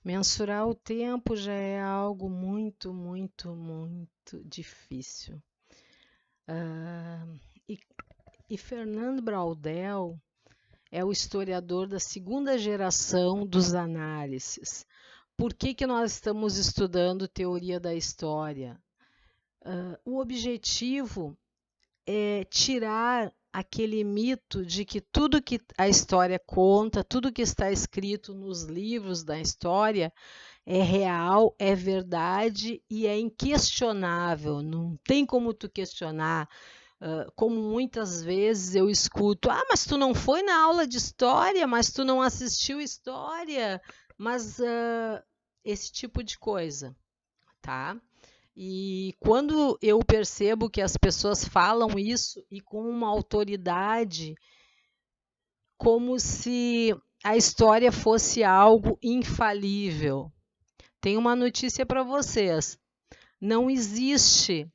Mensurar o tempo já é algo muito, muito, muito difícil. Ah, e, e Fernando Braudel é o historiador da segunda geração dos análises. Por que, que nós estamos estudando teoria da história? O objetivo é tirar aquele mito de que tudo que a história conta, tudo que está escrito nos livros da história é real, é verdade e é inquestionável. Não tem como tu questionar. Como muitas vezes eu escuto, mas tu não foi na aula de história, mas tu não assistiu história, mas esse tipo de coisa, tá? E quando eu percebo que as pessoas falam isso e com uma autoridade, como se a história fosse algo infalível. Tem uma notícia para vocês: não existe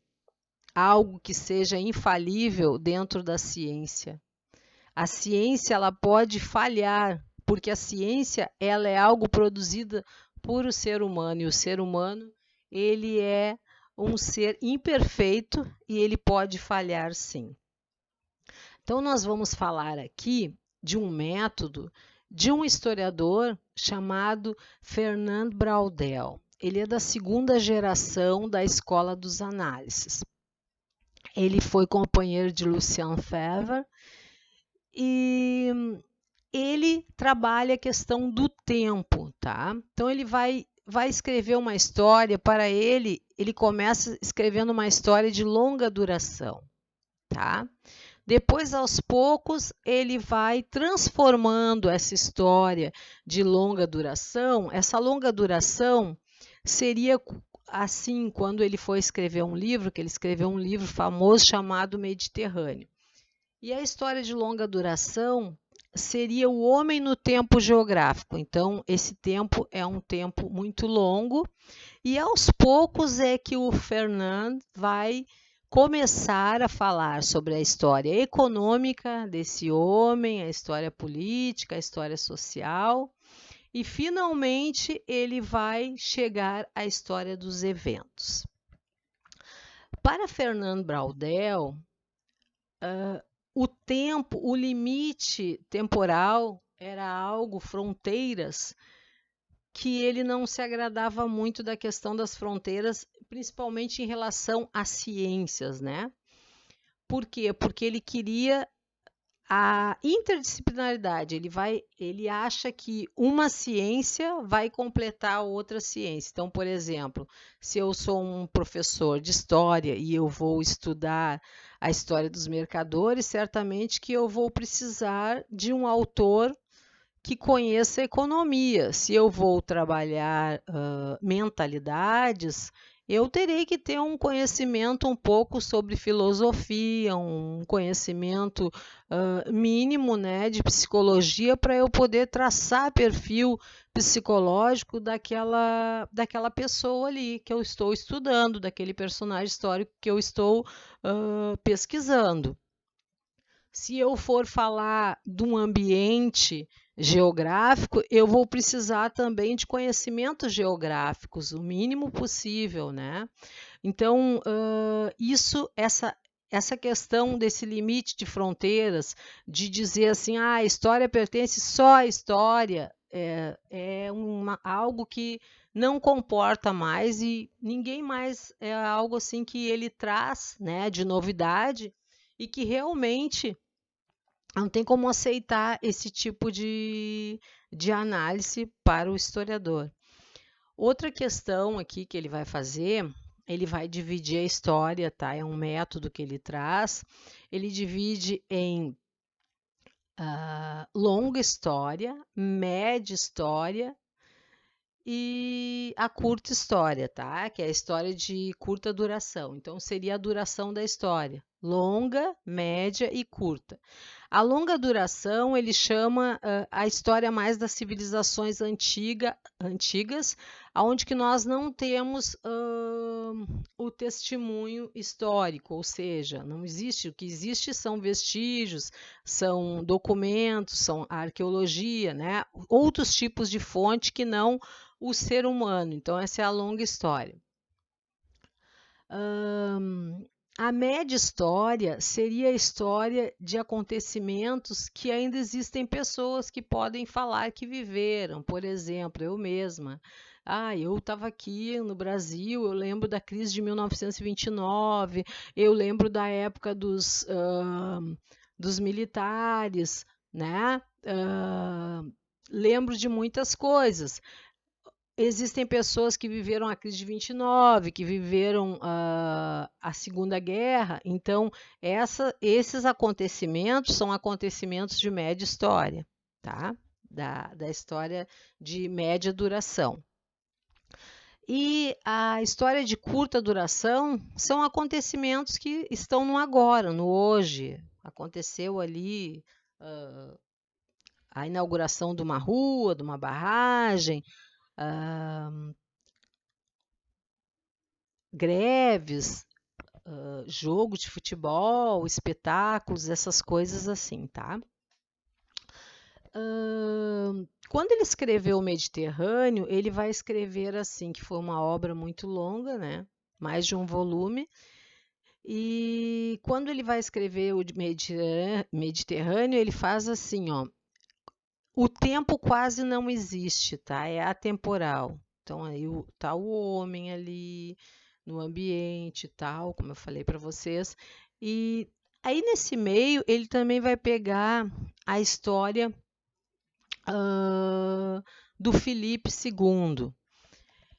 algo que seja infalível dentro da ciência. A ciência ela pode falhar, porque a ciência ela é algo produzido por o ser humano e o ser humano ele é um ser imperfeito e ele pode falhar sim. Então nós vamos falar aqui de um método de um historiador chamado Fernand Braudel. Ele é da segunda geração da escola dos análises. Ele foi companheiro de Lucien Febvre e ele trabalha a questão do tempo, tá? Então ele vai escrever uma história, para ele começa escrevendo uma história de longa duração, tá? Depois, aos poucos, ele vai transformando essa história de longa duração. Essa longa duração seria assim quando ele foi escrever um livro, que ele escreveu um livro famoso chamado Mediterrâneo. E a história de longa duração seria o homem no tempo geográfico. Então, esse tempo é um tempo muito longo e aos poucos é que o Fernand vai começar a falar sobre a história econômica desse homem, a história política, a história social e finalmente ele vai chegar à história dos eventos. Para Fernand Braudel, o tempo, o limite temporal era algo, fronteiras, que ele não se agradava muito da questão das fronteiras, principalmente em relação às ciências, né? Por quê? Porque ele queria a interdisciplinaridade. Ele acha que uma ciência vai completar outra ciência. Então, por exemplo, se eu sou um professor de história e eu vou estudar a história dos mercadores, certamente que eu vou precisar de um autor que conheça economia. Se eu vou trabalhar mentalidades, eu terei que ter um conhecimento um pouco sobre filosofia, um conhecimento mínimo, né, de psicologia para eu poder traçar perfil psicológico daquela pessoa ali que eu estou estudando, daquele personagem histórico que eu estou pesquisando. Se eu for falar de um ambiente geográfico, eu vou precisar também de conhecimentos geográficos, o mínimo possível, né? Então, essa questão desse limite de fronteiras, de dizer assim, a história pertence só à história, algo que não comporta mais e ninguém mais é algo assim que ele traz, né, de novidade e que realmente não tem como aceitar esse tipo de análise para o historiador. Outra questão aqui que ele vai fazer, ele vai dividir a história, tá? É um método que ele traz. Ele divide em longa história, média história e a curta história, tá? Que é a história de curta duração. Então, seria a duração da história. longa, média e curta. A longa duração ele chama a história mais das civilizações antigas, onde que nós não temos o testemunho histórico, ou seja, não existe, o que existe são vestígios, são documentos, são arqueologia, né? Outros tipos de fonte que não o ser humano. Então, essa é a longa história. A média história seria a história de acontecimentos que ainda existem pessoas que podem falar que viveram. Por exemplo, eu mesma. Eu estava aqui no Brasil, eu lembro da crise de 1929, eu lembro da época dos militares, né? Lembro de muitas coisas. Existem pessoas que viveram a crise de 29, que viveram a Segunda Guerra. Então, esses acontecimentos são acontecimentos de média história, tá? Da história de média duração. E a história de curta duração são acontecimentos que estão no agora, no hoje. Aconteceu ali a inauguração de uma rua, de uma barragem, greves, jogo de futebol, espetáculos, essas coisas assim, tá? Quando ele escreveu o Mediterrâneo, ele vai escrever assim, que foi uma obra muito longa, né? Mais de um volume. E quando ele vai escrever o Mediterrâneo, ele faz assim, ó. O tempo quase não existe, tá? É atemporal. Então aí tá o homem ali no ambiente e tal, como eu falei para vocês. E aí nesse meio ele também vai pegar a história do Filipe II.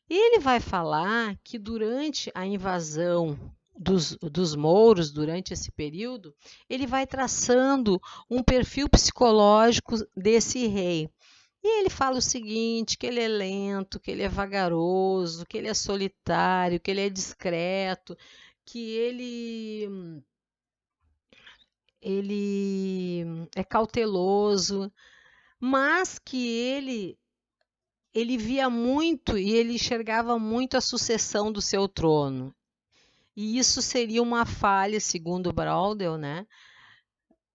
E ele vai falar que durante a invasão dos mouros, durante esse período, ele vai traçando um perfil psicológico desse rei. E ele fala o seguinte, que ele é lento, que ele é vagaroso, que ele é solitário, que ele é discreto, que ele é cauteloso, mas que ele via muito e ele enxergava muito a sucessão do seu trono. E isso seria uma falha, segundo Braudel, né?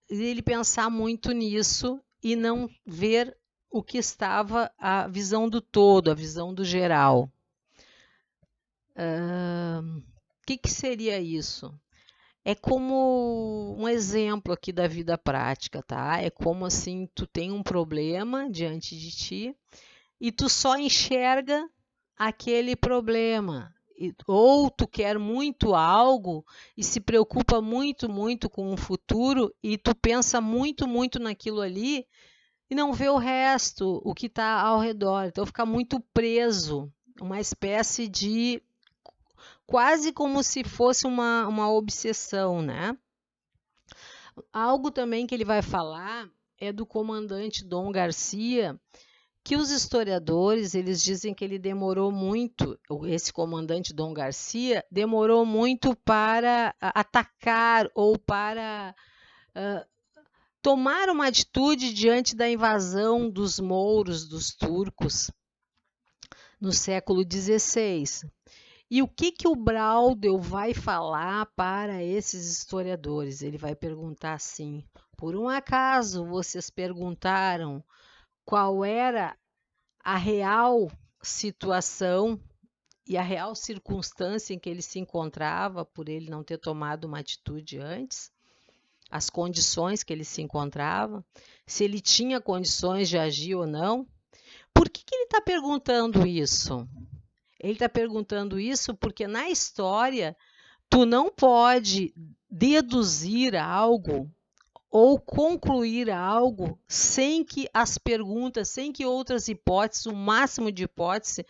Ele pensar muito nisso e não ver o que estava a visão do todo, a visão do geral. O que seria isso? É como um exemplo aqui da vida prática, tá? É como assim, tu tem um problema diante de ti e tu só enxerga aquele problema. Ou tu quer muito algo e se preocupa muito, muito com o futuro e tu pensa muito, muito naquilo ali e não vê o resto, o que está ao redor. Então fica muito preso, uma espécie de quase como se fosse uma obsessão, né? Algo também que ele vai falar é do comandante Dom Garcia, que os historiadores eles dizem que ele demorou muito, esse comandante Dom Garcia demorou muito para atacar ou para tomar uma atitude diante da invasão dos mouros, dos turcos, no século XVI. E o que o Braudel vai falar para esses historiadores? Ele vai perguntar assim: por um acaso vocês perguntaram qual era a real situação e a real circunstância em que ele se encontrava por ele não ter tomado uma atitude antes? As condições que ele se encontrava? Se ele tinha condições de agir ou não? Por que ele está perguntando isso? Ele está perguntando isso porque na história tu não pode deduzir algo ou concluir algo sem que as perguntas, sem que outras hipóteses, o máximo de hipótese,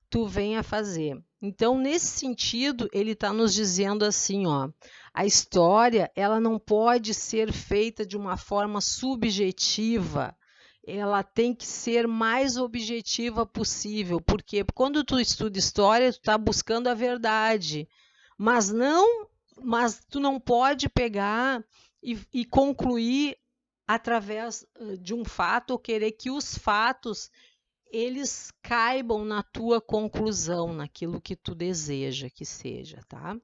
tu venha fazer. Então, nesse sentido, ele está nos dizendo assim, ó, a história ela não pode ser feita de uma forma subjetiva, ela tem que ser mais objetiva possível, porque quando tu estuda história, tu está buscando a verdade, mas não mas tu não pode pegar e concluir através de um fato ou querer que os fatos eles caibam na tua conclusão, naquilo que tu deseja que seja, tá?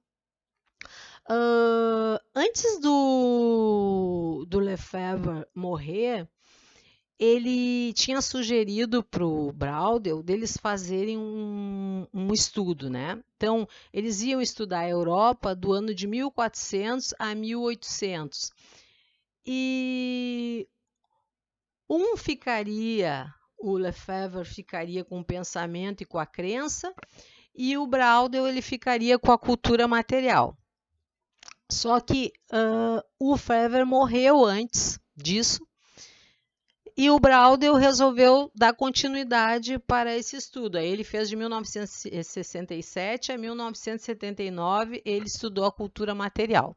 Antes do Lefebvre morrer, ele tinha sugerido para o Braudel deles fazerem um estudo, né? Então, eles iam estudar a Europa do ano de 1400 a 1800. E o Lefebvre ficaria com o pensamento e com a crença, e o Braudel ele ficaria com a cultura material. Só que o Lefebvre morreu antes disso, e o Braudel resolveu dar continuidade para esse estudo. Aí ele fez de 1967 a 1979, ele estudou a cultura material.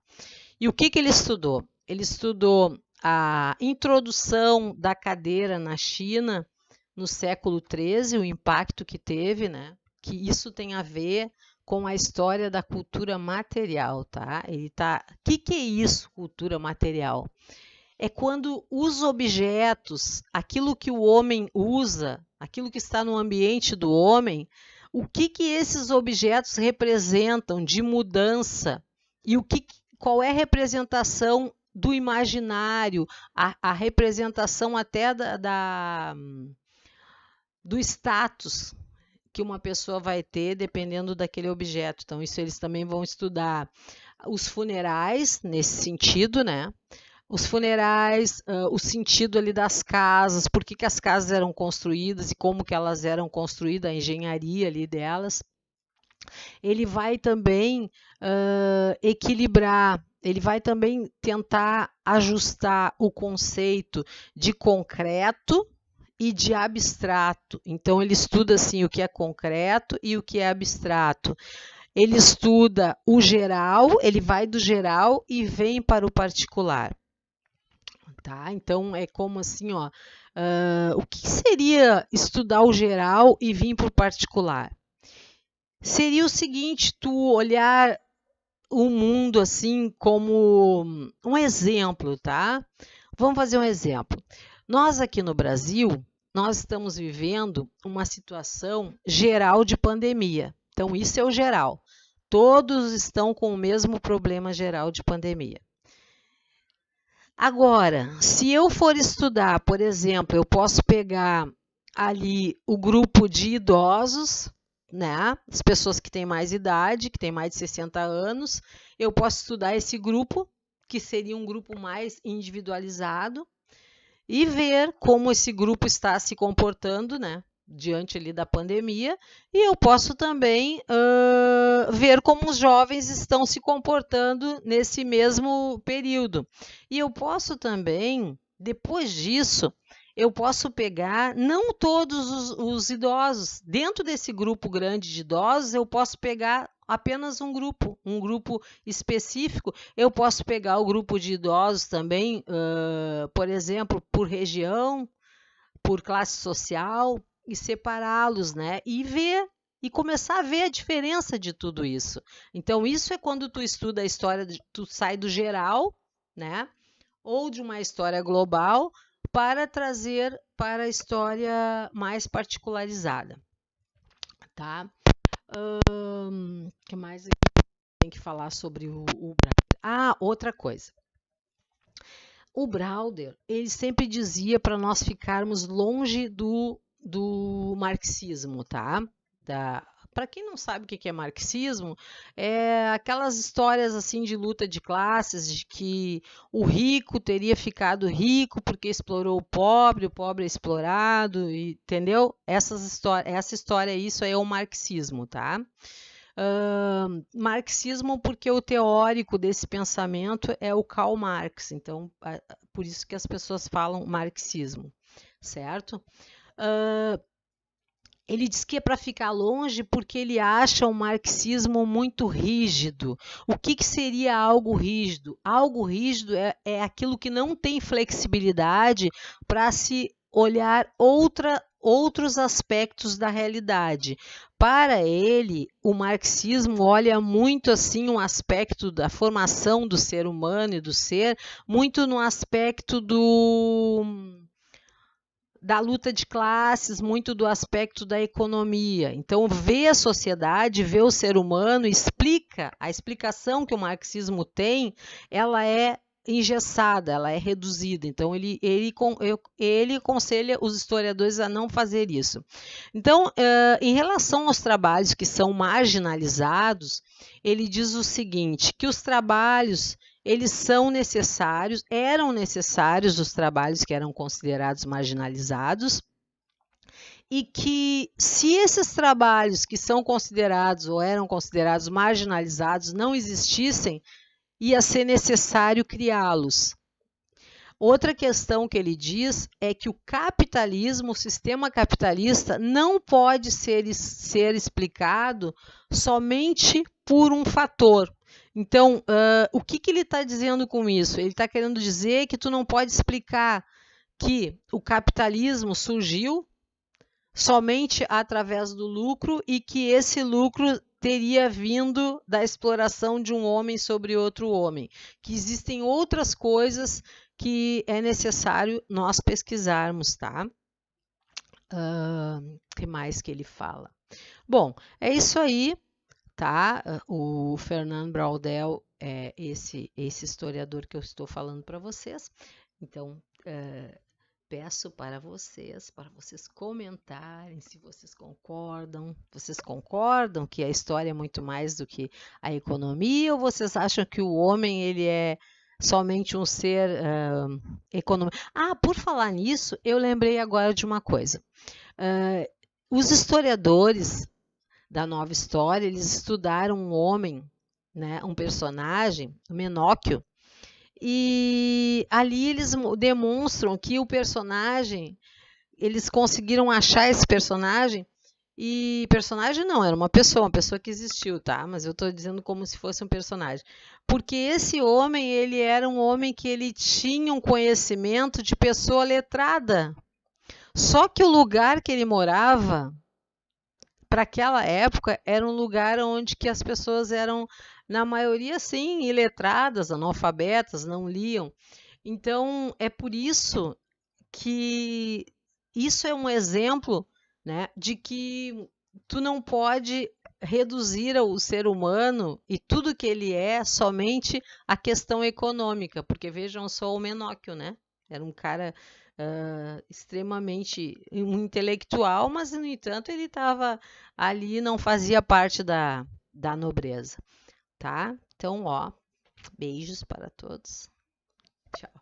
E o que ele estudou? Ele estudou a introdução da cadeira na China no século XIII, o impacto que teve, né? Que isso tem a ver com a história da cultura material, tá? O que é isso, cultura material? É quando os objetos, aquilo que o homem usa, aquilo que está no ambiente do homem, o que esses objetos representam de mudança e qual é a representação do imaginário, a representação até do status que uma pessoa vai ter dependendo daquele objeto. Então, isso eles também vão estudar os funerais nesse sentido, né? Os funerais, o sentido ali das casas, por que as casas eram construídas e como que elas eram construídas, a engenharia ali delas. Ele vai também equilibrar, ele vai também tentar ajustar o conceito de concreto e de abstrato. Então, ele estuda assim o que é concreto e o que é abstrato. Ele estuda o geral, ele vai do geral e vem para o particular. Tá? Então, é como assim, ó, o que seria estudar o geral e vir para o particular? Seria o seguinte, tu olhar o mundo assim como um exemplo, tá? Vamos fazer um exemplo. Nós aqui no Brasil, nós estamos vivendo uma situação geral de pandemia. Então, isso é o geral. Todos estão com o mesmo problema geral de pandemia. Agora, se eu for estudar, por exemplo, eu posso pegar ali o grupo de idosos, né? As pessoas que têm mais idade, que têm mais de 60 anos, eu posso estudar esse grupo, que seria um grupo mais individualizado, e ver como esse grupo está se comportando, né? Diante ali da pandemia, e eu posso também ver como os jovens estão se comportando nesse mesmo período. E eu posso também, depois disso, eu posso pegar não todos os idosos. Dentro desse grupo grande de idosos, eu posso pegar apenas um grupo específico. Eu posso pegar o grupo de idosos também, por exemplo, por região, por classe social, e separá-los, né? E ver e começar a ver a diferença de tudo isso. Então, isso é quando tu estuda a história, tu sai do geral, né? Ou de uma história global para trazer para a história mais particularizada, tá? Que mais tem que falar sobre o Brauder? Outra coisa. O Brauder, ele sempre dizia para nós ficarmos longe do marxismo, tá? Para quem não sabe o que é marxismo, é aquelas histórias assim de luta de classes, de que o rico teria ficado rico porque explorou o pobre é explorado, entendeu? Essa história, isso aí é o marxismo, tá? Marxismo porque o teórico desse pensamento é o Karl Marx, então por isso que as pessoas falam marxismo, certo? Ele diz que é para ficar longe porque ele acha o marxismo muito rígido. O que seria algo rígido? Algo rígido é aquilo que não tem flexibilidade para se olhar outros aspectos da realidade. Para ele, o marxismo olha muito assim um aspecto da formação do ser humano e do ser, muito no aspecto da luta de classes, muito do aspecto da economia. Então, vê a sociedade, vê o ser humano, explica, a explicação que o marxismo tem, ela é engessada, ela é reduzida. Então, ele aconselha os historiadores a não fazer isso. Então, em relação aos trabalhos que são marginalizados, ele diz o seguinte, que os trabalhos eles são necessários, eram necessários os trabalhos que eram considerados marginalizados, e que se esses trabalhos que são considerados ou eram considerados marginalizados não existissem, ia ser necessário criá-los. Outra questão que ele diz é que o capitalismo, o sistema capitalista, não pode ser explicado somente por um fator. Então, o que ele está dizendo com isso? Ele está querendo dizer que tu não pode explicar que o capitalismo surgiu somente através do lucro e que esse lucro teria vindo da exploração de um homem sobre outro homem, que existem outras coisas que é necessário nós pesquisarmos, tá? Que mais que ele fala? Bom, é isso aí, tá? O Fernand Braudel é esse historiador que eu estou falando para vocês. Então, peço para vocês comentarem se vocês concordam. Vocês concordam que a história é muito mais do que a economia, ou vocês acham que o homem ele é somente um ser econômico? Ah, por falar nisso, eu lembrei agora de uma coisa. Os historiadores da Nova História, eles estudaram um homem, né, um personagem, o Menóquio, e ali eles demonstram que o personagem, eles conseguiram achar esse personagem, e personagem não, era uma pessoa que existiu, tá? Mas eu estou dizendo como se fosse um personagem. Porque esse homem, ele era um homem que ele tinha um conhecimento de pessoa letrada. Só que o lugar que ele morava, para aquela época, era um lugar onde que as pessoas eram, na maioria, sim, iletradas, analfabetas, não liam. Então, é por isso que isso é um exemplo, né, de que tu não pode reduzir o ser humano e tudo que ele é somente a questão econômica, porque vejam só o Menóquio, né? Era um cara extremamente um intelectual, mas no entanto ele estava ali, não fazia parte da nobreza, tá? Então, ó, beijos para todos. Tchau.